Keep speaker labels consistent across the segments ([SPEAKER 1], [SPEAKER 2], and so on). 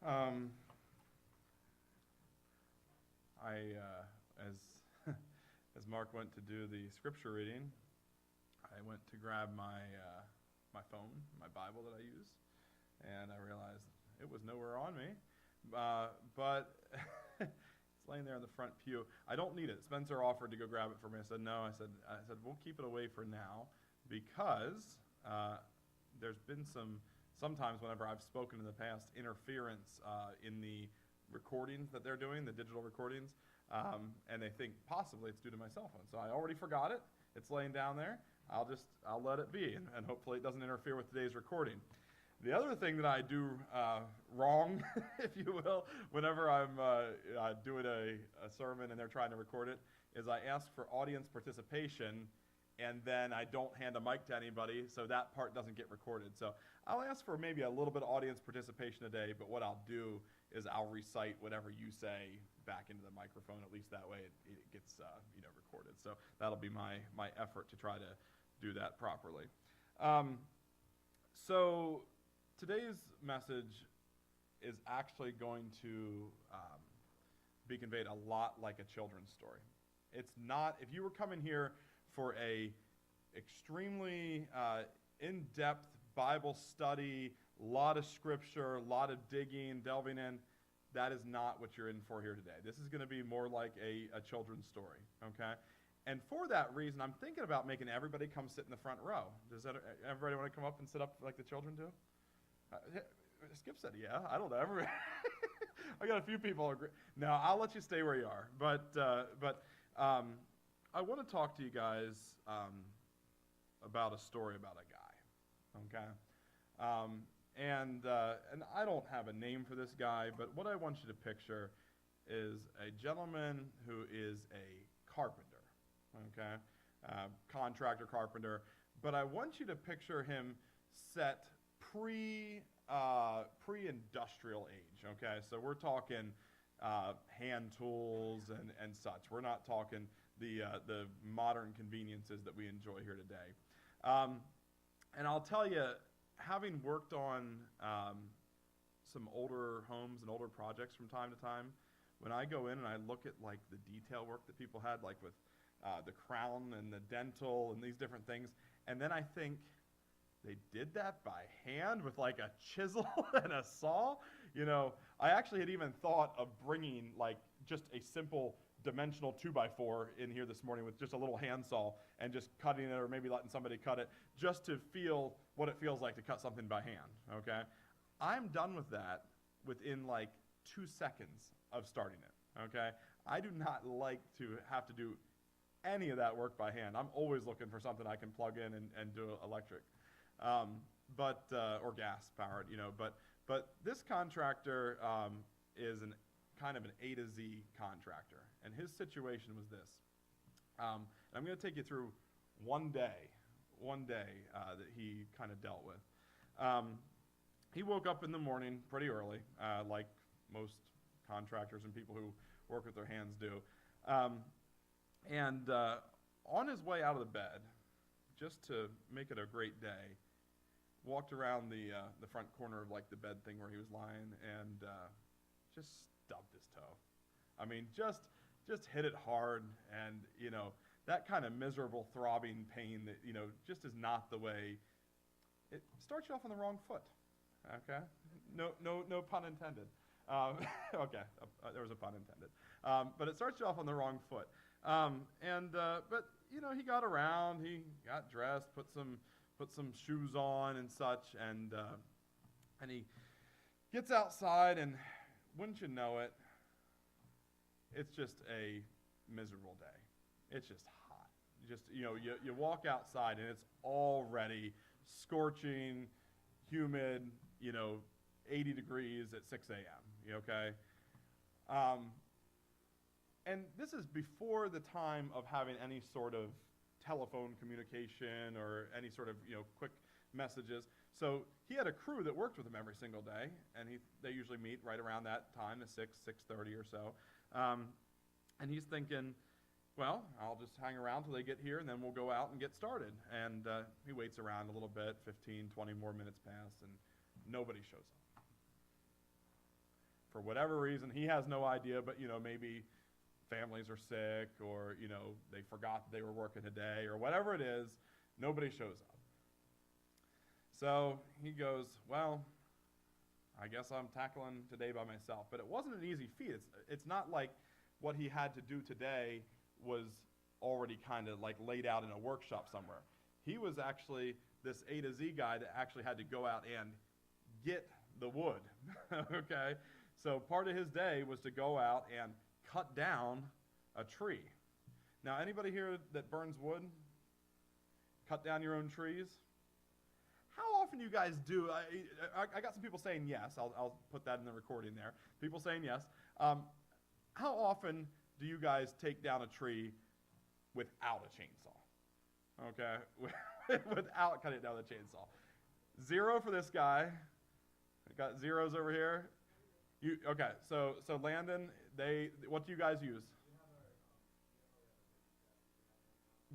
[SPEAKER 1] Um, as as Mark went to do the scripture reading, I went to grab my phone, my Bible that I use, and I realized it was nowhere on me. But it's laying there in the front pew. I don't need it. Spencer offered to go grab it for me. I said no. I said we'll keep it away for now because there's been sometimes whenever I've spoken in the past, interference in the recordings that they're doing, the digital recordings, and they think possibly it's due to my cell phone. So I already forgot it. It's laying down there. I'll let it be, and hopefully it doesn't interfere with today's recording. The other thing that I do wrong, if you will, whenever I'm doing a sermon and they're trying to record it, is I ask for audience participation, and then I don't hand a mic to anybody, so that part doesn't get recorded. So I'll ask for maybe a little bit of audience participation today, but what I'll do is I'll recite whatever you say back into the microphone. At least that way it gets recorded. So that'll be my effort to try to do that properly. So today's message is actually going to be conveyed a lot like a children's story. It's not, if you were coming here for a extremely in-depth Bible study, lot of scripture, lot of digging, delving in, that is not what you're in for here today. This is going to be more like a children's story, okay? And for that reason, I'm thinking about making everybody come sit in the front row. Does everybody want to come up and sit up like the children do? Skip said, yeah. I don't know. I got a few people agree. No, I'll let you stay where you are. But I want to talk to you guys about a story about a guy, okay? And I don't have a name for this guy, but what I want you to picture is a gentleman who is a carpenter, okay? Contractor carpenter. But I want you to picture him set pre-industrial age, okay? So we're talking hand tools and such. We're not talking the modern conveniences that we enjoy here today. And I'll tell you, having worked on some older homes and older projects from time to time, when I go in and I look at like the detail work that people had, like with the crown and the dental and these different things, and then I think they did that by hand with like a chisel and a saw. You know, I actually had even thought of bringing like just a simple dimensional 2x4 in here this morning with just a little handsaw and just cutting it, or maybe letting somebody cut it, just to feel what it feels like to cut something by hand, okay? I'm done with that within like 2 seconds of starting it, okay? I do not like to have to do any of that work by hand. I'm always looking for something I can plug in and do electric, or gas powered, but this contractor is kind of an A to Z contractor. And his situation was this. And I'm going to take you through one day that he kind of dealt with. He woke up in the morning pretty early, like most contractors and people who work with their hands do. And on his way out of the bed, just to make it a great day, walked around the front corner of like the bed thing where he was lying and just stubbed his toe. I mean, just hit it hard, and that kind of miserable throbbing pain that just is not the way. It starts you off on the wrong foot. Okay, no pun intended. Okay, there was a pun intended. But it starts you off on the wrong foot. But he got around, he got dressed, put some shoes on and such, and he gets outside, and wouldn't you know it, it's just a miserable day. It's just hot. You walk outside and it's already scorching, humid, 80 degrees at 6 a.m., okay? And this is before the time of having any sort of telephone communication or any sort of, quick messages. So he had a crew that worked with him every single day, and they usually meet right around that time, at 6:30 or so. And he's thinking, well, I'll just hang around till they get here, and then we'll go out and get started. And he waits around a little bit, 15, 20 more minutes pass, and nobody shows up. for whatever reason, he has no idea, but, maybe families are sick, or, they forgot that they were working today, or whatever it is, nobody shows up. So he goes, well, I guess I'm tackling today by myself. But it wasn't an easy feat. It's not like what he had to do today was already kind of like laid out in a workshop somewhere. He was actually this A to Z guy that actually had to go out and get the wood, okay? So part of his day was to go out and cut down a tree. Now, anybody here that burns wood? Cut down your own trees? How often do you guys do? I got some people saying yes. I'll put that in the recording there. People saying yes. How often do you guys take down a tree without a chainsaw? Okay, without cutting it down with a chainsaw. 0 for this guy. I got zeros over here. Okay, so Landon, what do you guys use?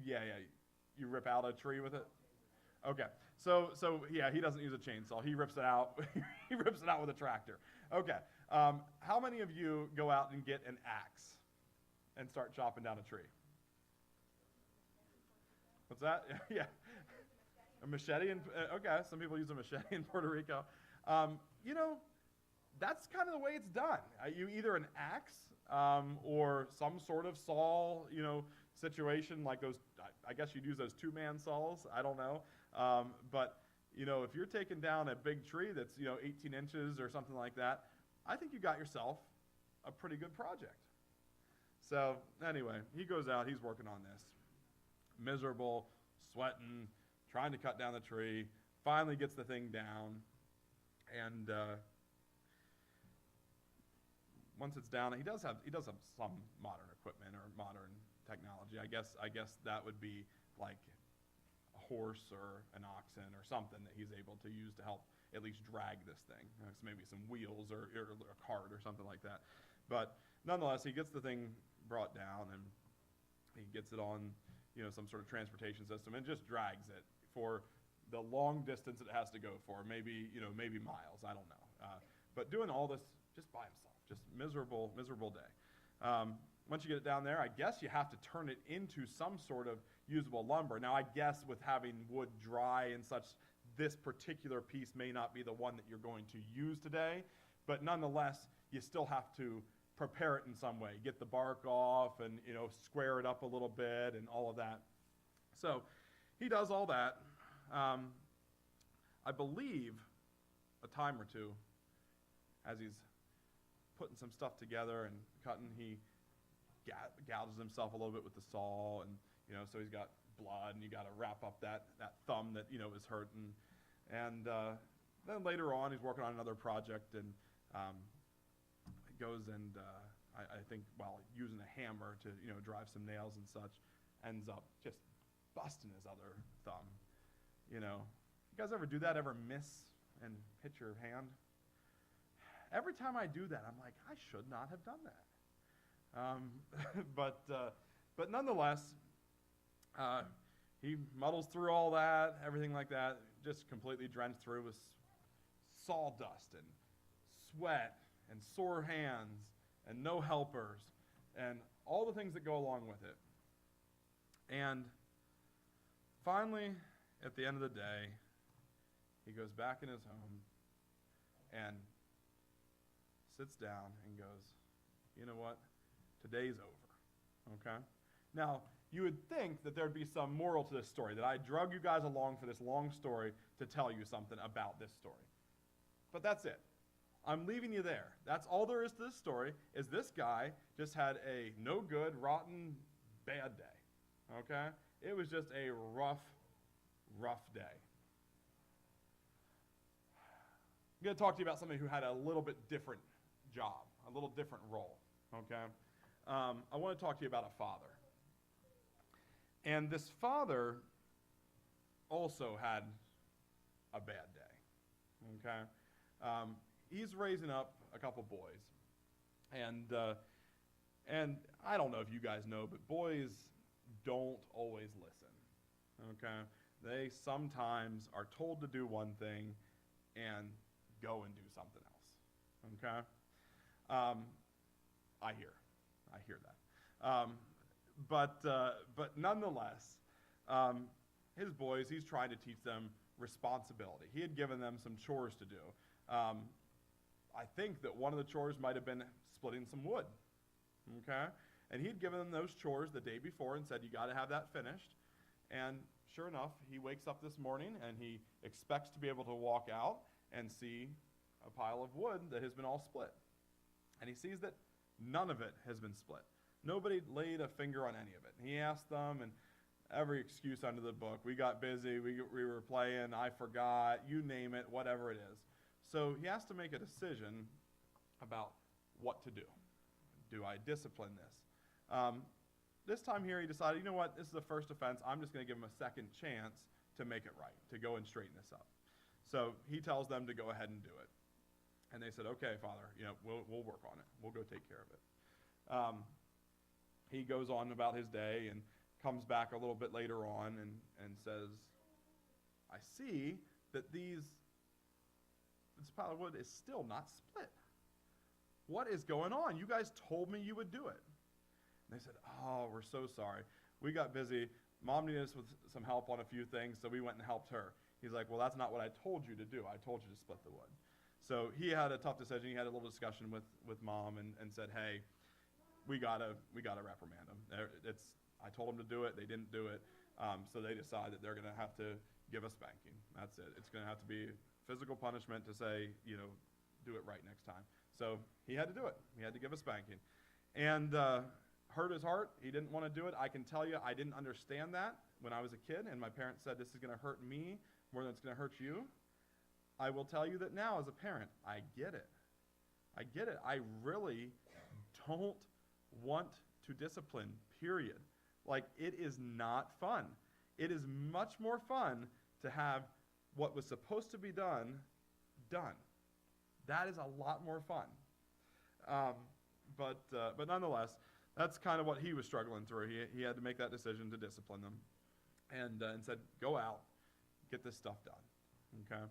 [SPEAKER 1] Yeah. You rip out a tree with it? Okay. So yeah, he doesn't use a chainsaw. He rips it out. He rips it out with a tractor. Okay. How many of you go out and get an axe and start chopping down a tree? What's that? Yeah. A machete? Okay, some people use a machete in Puerto Rico. That's kind of the way it's done. You either an axe or some sort of saw, situation like those. I guess you'd use those 2-man saws. I don't know. But if you're taking down a big tree that's 18 inches or something like that, I think you got yourself a pretty good project. So anyway, he goes out. He's working on this. Miserable, sweating, trying to cut down the tree. Finally gets the thing down, and once it's down, he does have some modern equipment or modern technology. I guess that would be like a horse or an oxen or something that he's able to use to help at least drag this thing. So maybe some wheels or a cart or something like that. But nonetheless, he gets the thing brought down, and he gets it on some sort of transportation system and just drags it for the long distance it has to go for, maybe miles, I don't know. But doing all this just by himself, just miserable day. Once you get it down there, I guess you have to turn it into some sort of usable lumber. Now, I guess with having wood dry and such, this particular piece may not be the one that you're going to use today, but nonetheless, you still have to prepare it in some way, get the bark off and square it up a little bit and all of that. So he does all that. I believe a time or two, as he's putting some stuff together and cutting, he gouges himself a little bit with the saw, and so he's got blood, and you got to wrap up that thumb that is hurting. And then later on, he's working on another project, and goes and I think while using a hammer to drive some nails and such, ends up just busting his other thumb. You guys ever do that? Ever miss and hit your hand? Every time I do that, I'm like, I should not have done that. But nonetheless, he muddles through all that, everything like that, just completely drenched through with sawdust and sweat and sore hands and no helpers and all the things that go along with it. And finally, at the end of the day, he goes back in his home and sits down and goes, you know what? Today's over, okay? Now, you would think that there'd be some moral to this story, that I drug you guys along for this long story to tell you something about this story. But that's it. I'm leaving you there. That's all there is to this story, is this guy just had a no good, rotten, bad day, okay? It was just a rough day. I'm going to talk to you about somebody who had a little bit different job, a little different role, okay? I want to talk to you about a father. And this father also had a bad day, okay? He's raising up a couple boys. And I don't know if you guys know, but boys don't always listen, okay? They sometimes are told to do one thing and go and do something else, okay? I hear that. But nonetheless, his boys, he's trying to teach them responsibility. He had given them some chores to do. I think that one of the chores might have been splitting some wood, okay? And he'd given them those chores the day before and said, you got to have that finished. And sure enough, he wakes up this morning and he expects to be able to walk out and see a pile of wood that has been all split. And he sees that none of it has been split. Nobody laid a finger on any of it. He asked them, and every excuse under the book. We got busy, we were playing, I forgot, you name it, whatever it is. So he has to make a decision about what to do. Do I discipline this? This time here he decided, you know what, this is the first offense. I'm just going to give him a second chance to make it right, to go and straighten this up. So he tells them to go ahead and do it. And they said, okay, Father, we'll work on it. We'll go take care of it. He goes on about his day and comes back a little bit later on and says, I see that this pile of wood is still not split. What is going on? You guys told me you would do it. And they said, oh, we're so sorry. We got busy. Mom needed us with some help on a few things, so we went and helped her. He's like, well, that's not what I told you to do. I told you to split the wood. So he had a tough decision. He had a little discussion with Mom and said, hey, we gotta reprimand them. I told them to do it. They didn't do it. So they decide that they're going to have to give a spanking. That's it. It's going to have to be physical punishment to say, do it right next time. So he had to do it. He had to give a spanking. And hurt his heart. He didn't want to do it. I can tell you I didn't understand that when I was a kid, and my parents said this is going to hurt me more than it's going to hurt you. I will tell you that now as a parent, I get it. I get it. I really don't want to discipline, period. Like, it is not fun. It is much more fun to have what was supposed to be done. That is a lot more fun. But nonetheless, that's kind of what he was struggling through. He had to make that decision to discipline them, and said, go out, get this stuff done, okay?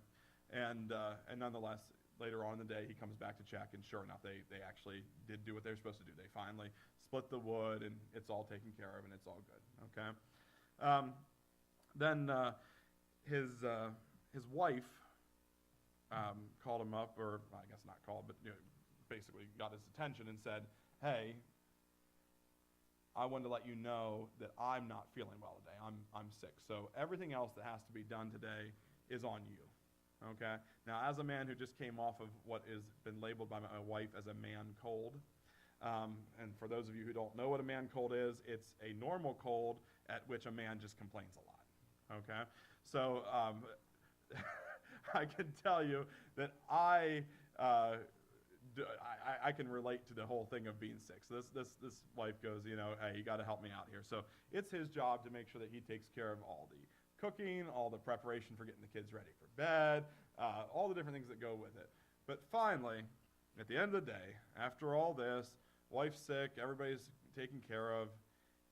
[SPEAKER 1] And nonetheless, later on in the day, he comes back to check, and sure enough, they actually did do what they were supposed to do. They finally split the wood, and it's all taken care of, and it's all good, okay? Then his wife called him up, or I guess not called, but basically got his attention and said, hey, I wanted to let you know that I'm not feeling well today. I'm sick. So everything else that has to be done today is on you. Okay? Now, as a man who just came off of what has been labeled by my wife as a man cold, and for those of you who don't know what a man cold is, it's a normal cold at which a man just complains a lot. Okay? So I can tell you that I can relate to the whole thing of being sick. So this wife goes, hey, you got to help me out here. So it's his job to make sure that he takes care of all the cooking, all the preparation for getting the kids ready for bed, all the different things that go with it. But finally, at the end of the day, after all this, wife's sick, everybody's taken care of,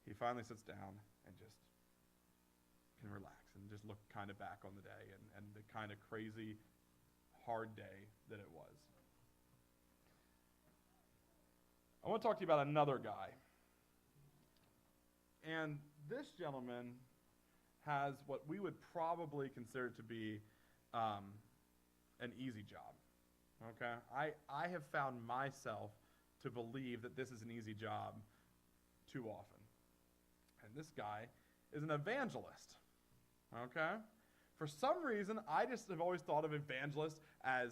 [SPEAKER 1] he finally sits down and just can relax and just look kind of back on the day and the kind of crazy, hard day that it was. I want to talk to you about another guy. And this gentleman has what we would probably consider to be an easy job. Okay? I have found myself to believe that this is an easy job too often. And this guy is an evangelist. Okay? For some reason, I just have always thought of evangelists as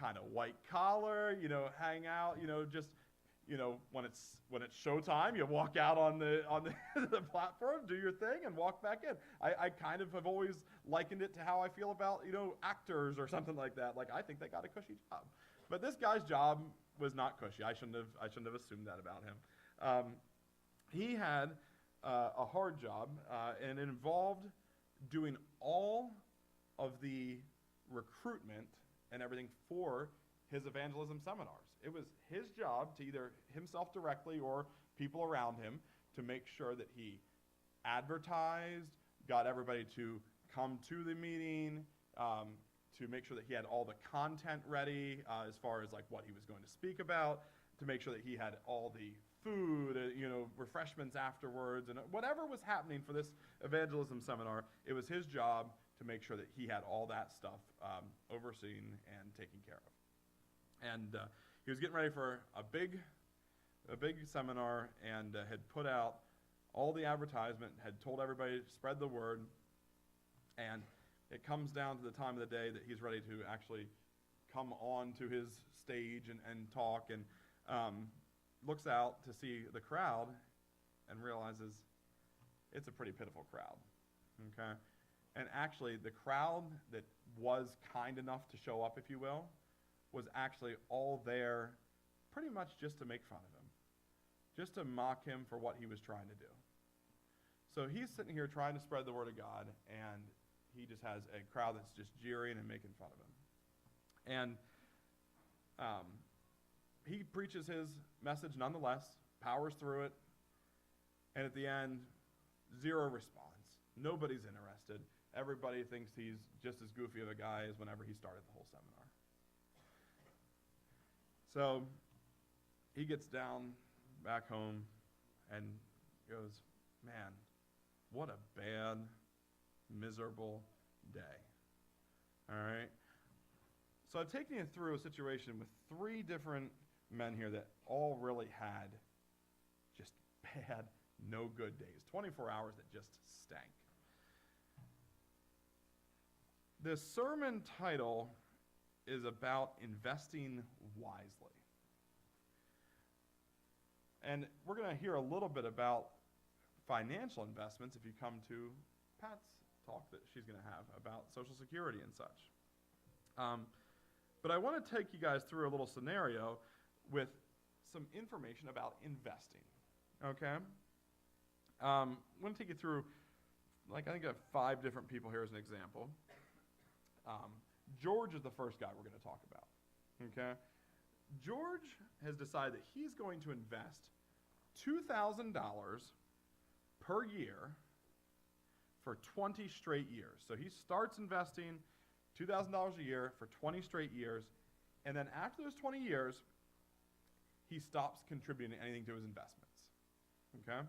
[SPEAKER 1] kind of white collar, hang out, just when it's showtime, you walk out on the the platform, do your thing, and walk back in. I kind of have always likened it to how I feel about actors or something like that. Like, I think they got a cushy job, but this guy's job was not cushy. I shouldn't have assumed that about him. He had a hard job, and it involved doing all of the recruitment and everything for his evangelism seminars. It was his job to either himself directly or people around him to make sure that he advertised, got everybody to come to the meeting, to make sure that he had all the content ready as far as like what he was going to speak about, to make sure that he had all the food, refreshments afterwards, and whatever was happening for this evangelism seminar, it was his job to make sure that he had all that stuff overseen and taken care of. And he was getting ready for a big seminar, and had put out all the advertisement, had told everybody to spread the word, and it comes down to the time of the day that he's ready to actually come on to his stage and talk, and looks out to see the crowd and realizes it's a pretty pitiful crowd, okay? And actually, the crowd that was kind enough to show up, if you will, was actually all there pretty much just to make fun of him, just to mock him for what he was trying to do. So he's sitting here trying to spread the word of God, and he just has a crowd that's just jeering and making fun of him. And he preaches his message nonetheless, powers through it, and at the end, zero response. Nobody's interested. Everybody thinks he's just as goofy of a guy as whenever he started the whole seminar. So he gets down back home and goes, man, what a bad, miserable day. All right? So I've taken you through a situation with 3 different men here that all really had just bad, no good days. 24 hours that just stank. The sermon title is about investing wisely. And we're going to hear a little bit about financial investments if you come to Pat's talk that she's going to have about Social Security and such. But I want to take you guys through a little scenario with some information about investing, okay? I'm going to take you through, I think I have 5 different people here as an example. George is the first guy we're going to talk about, okay? George has decided that he's going to invest $2,000 per year for 20 straight years. So he starts investing $2,000 a year for 20 straight years, and then after those 20 years, he stops contributing anything to his investments, okay?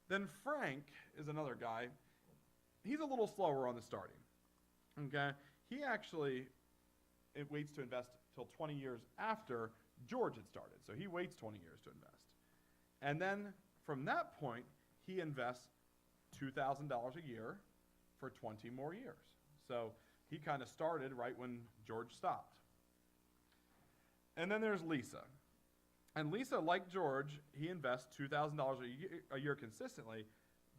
[SPEAKER 1] Then Frank is another guy. He's a little slower on the starting, okay? He actually waits to invest till 20 years after George had started. So he waits 20 years to invest. And then from that point, he invests $2,000 a year for 20 more years. So he kind of started right when George stopped. And then there's Lisa. And Lisa, like George, he invests $2,000 a year consistently,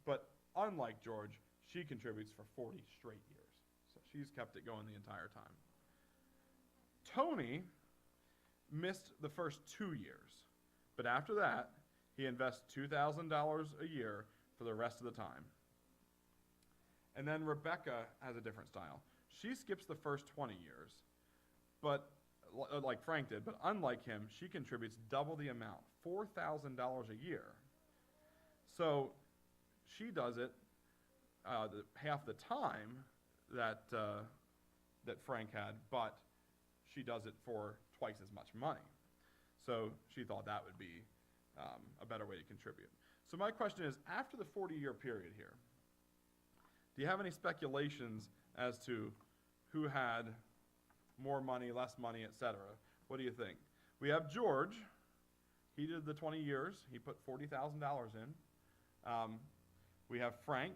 [SPEAKER 1] but unlike George, she contributes for 40 straight years. So she's kept it going the entire time. Tony missed the first 2 years, but after that, he invests $2,000 a year for the rest of the time. And then Rebecca has a different style. She skips the first 20 years, but like Frank did, but unlike him, she contributes double the amount, $4,000 a year. So she does it half the time that Frank had, but she does it for twice as much money. So she thought that would be a better way to contribute. So my question is, after the 40-year period here, do you have any speculations as to who had more money, less money, etc.? What do you think? We have George. He did the 20 years. He put $40,000 in. We have Frank,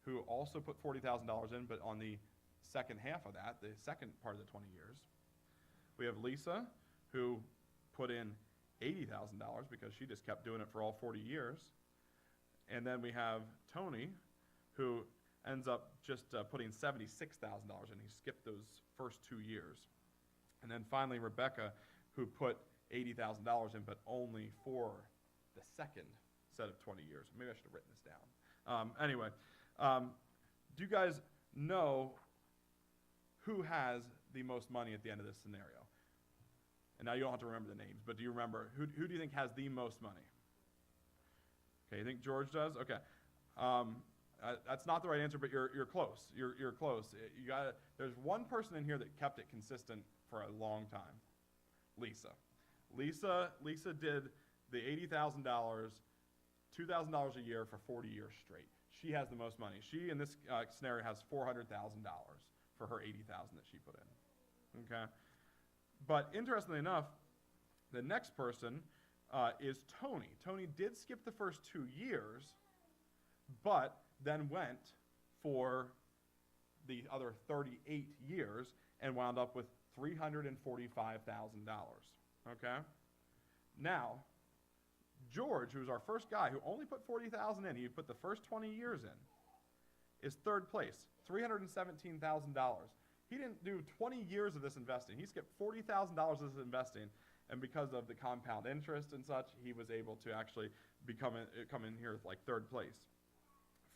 [SPEAKER 1] who also put $40,000 in, but on the second half of that, the second part of the 20 years. We have Lisa, who put in $80,000 because she just kept doing it for all 40 years. And then we have Tony, who ends up just putting $76,000 in. He skipped those first 2 years. And then finally Rebecca, who put $80,000 in, but only for the second set of 20 years. Maybe I should have written this down. Anyway, do you guys know who has the most money at the end of this scenario? And now you don't have to remember the names, but do you remember, who do you think has the most money? Okay, you think George does? Okay. That's not the right answer, but you're close. You're close. There's one person in here that kept it consistent for a long time. Lisa. Lisa did the $80,000, $2,000 a year for 40 years straight. She has the most money. She, in this scenario, has $400,000 for her $80,000 that she put in. Okay? But interestingly enough, the next person is Tony. Tony did skip the first 2 years, but then went for the other 38 years and wound up with $345,000. Okay? Now, George, who was our first guy, who only put $40,000 in, he put the first 20 years in, is third place, $317,000. He didn't do 20 years of this investing. He skipped $40,000 of this investing, and because of the compound interest and such, he was able to actually come in here with like third place.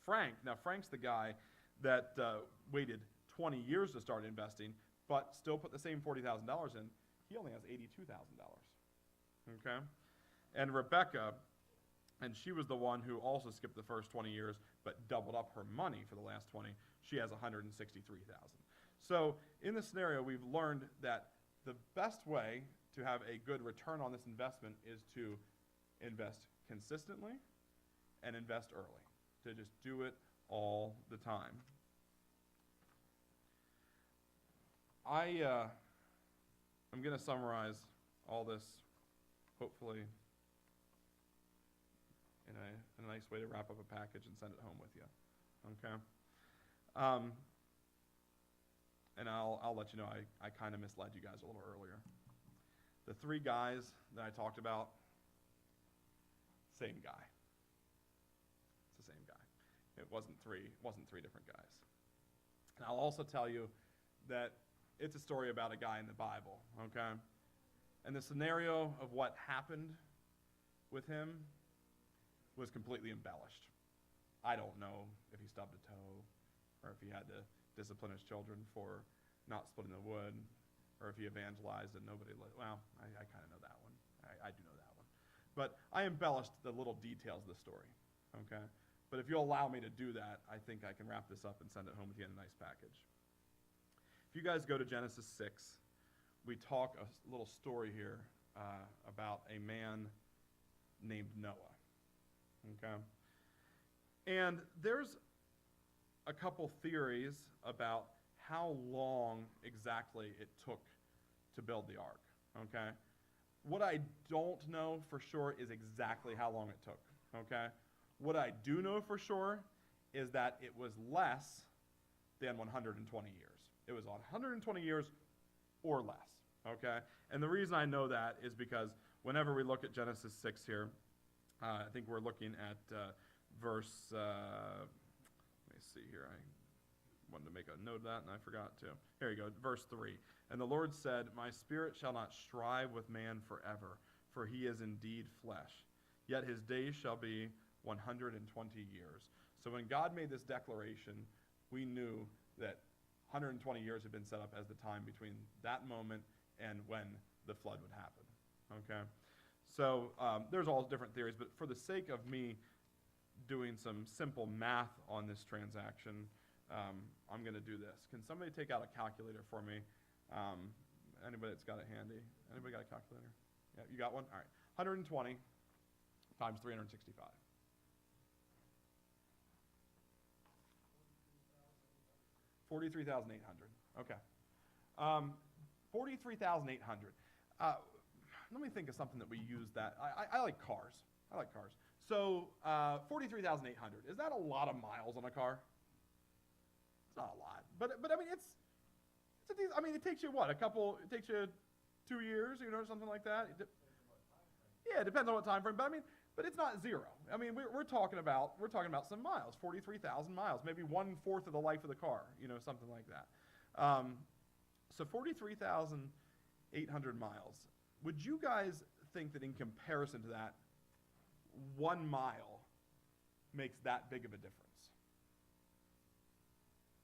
[SPEAKER 1] Frank's the guy that waited 20 years to start investing, but still put the same $40,000 in. He only has $82,000. Okay? And Rebecca, and she was the one who also skipped the first 20 years, but doubled up her money for the last 20. She has $163,000. So in this scenario, we've learned that the best way to have a good return on this investment is to invest consistently and invest early, to just do it all the time. I'm going to summarize all this, hopefully, in a nice way to wrap up a package and send it home with you. Okay? And I'll let you know, I kind of misled you guys a little earlier. The 3 guys that I talked about, same guy. It's the same guy. It wasn't three different guys. And I'll also tell you that it's a story about a guy in the Bible, okay? And the scenario of what happened with him was completely embellished. I don't know if he stubbed a toe, or if he had to discipline his children for not splitting the wood, or if he evangelized and nobody well, I kind of know that one. I do know that one. But I embellished the little details of the story, okay? But if you'll allow me to do that, I think I can wrap this up and send it home with you in a nice package. If you guys go to Genesis 6, we talk a little story here about a man named Noah, okay? And there's a couple theories about how long exactly it took to build the ark, okay? What I don't know for sure is exactly how long it took, okay? What I do know for sure is that it was less than 120 years. It was 120 years or less, okay? And the reason I know that is because whenever we look at Genesis 6 here, I think we're looking at verse, let me see here, I wanted to make a note of that and I forgot to. Here you go, verse 3. And the Lord said, "My spirit shall not strive with man forever, for he is indeed flesh. Yet his days shall be 120 years." So when God made this declaration, we knew that 120 years had been set up as the time between that moment and when the flood would happen, okay? So there's all different theories, but for the sake of me doing some simple math on this transaction, I'm going to do this. Can somebody take out a calculator for me? Anybody that's got it handy? Anybody got a calculator? Yeah, you got one? All right. 120 times 365. 43,800. Okay. 43,800. Let me think of something that we use that. I like cars. I like cars. So 43,800. Is that a lot of miles on a car? It's not a lot. But I mean, it takes you what? It takes you 2 years, something like that. Yeah, it depends on what time frame. But it's not zero. I mean, we're talking about some miles, 43,000 miles, maybe 1/4 of the life of the car, something like that. So 43,800 miles. Would you guys think that in comparison to that, 1 mile makes that big of a difference?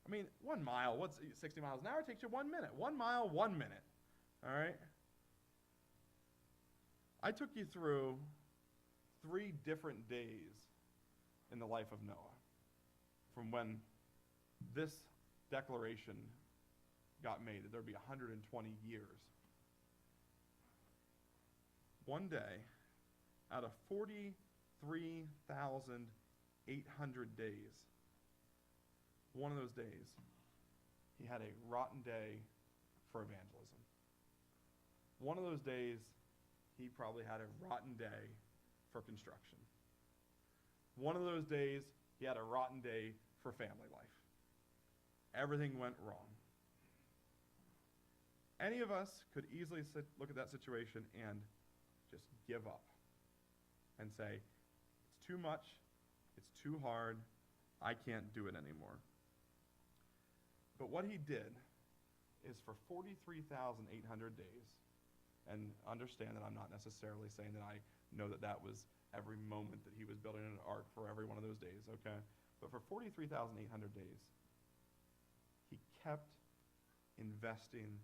[SPEAKER 1] I mean, 1 mile, what's 60 miles an hour? It takes you 1 minute. 1 mile, 1 minute. All right? I took you through 3 different days in the life of Noah. from when this declaration got made, that there'd be 120 years. One day, out of 43,800 days, one of those days, he had a rotten day for evangelism. One of those days, he probably had a rotten day for construction. One of those days, he had a rotten day for family life. Everything went wrong. Any of us could easily look at that situation and just give up and say, it's too much, it's too hard, I can't do it anymore. But what he did is for 43,800 days, and understand that I'm not necessarily saying that I know that that was every moment that he was building an ark for every one of those days, okay? But for 43,800 days, he kept investing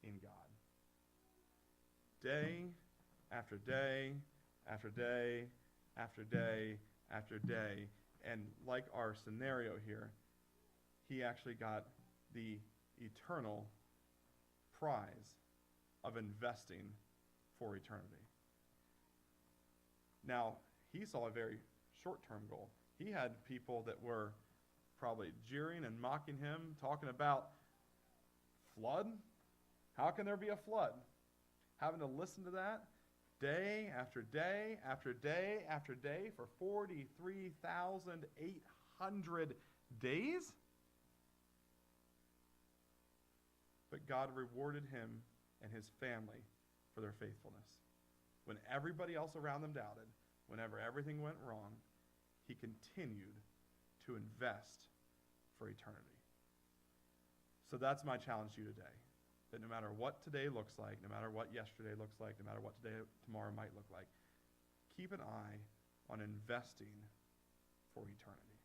[SPEAKER 1] in God. Day after day after day after day after day. And like our scenario here, he actually got the eternal prize of investing for eternity. Now, he saw a very short-term goal. He had people that were probably jeering and mocking him, talking about flood. How can there be a flood? Having to listen to that day after day after day after day for 43,800 days? But God rewarded him and his family for their faithfulness. When everybody else around them doubted, whenever everything went wrong, he continued to invest for eternity. So that's my challenge to you today. That no matter what today looks like, no matter what yesterday looks like, no matter what tomorrow might look like, keep an eye on investing for eternity.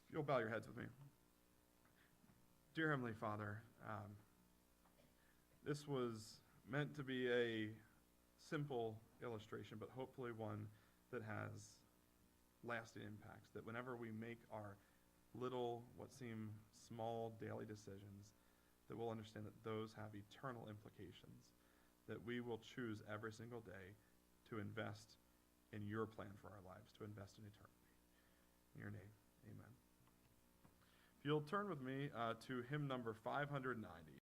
[SPEAKER 1] If you'll bow your heads with me. Dear Heavenly Father, this was meant to be a simple illustration, but hopefully one that has lasting impacts. That whenever we make our little, what seem small daily decisions, that we'll understand that those have eternal implications, that we will choose every single day to invest in your plan for our lives, to invest in eternity. In your name, amen. If you'll turn with me to hymn number 590.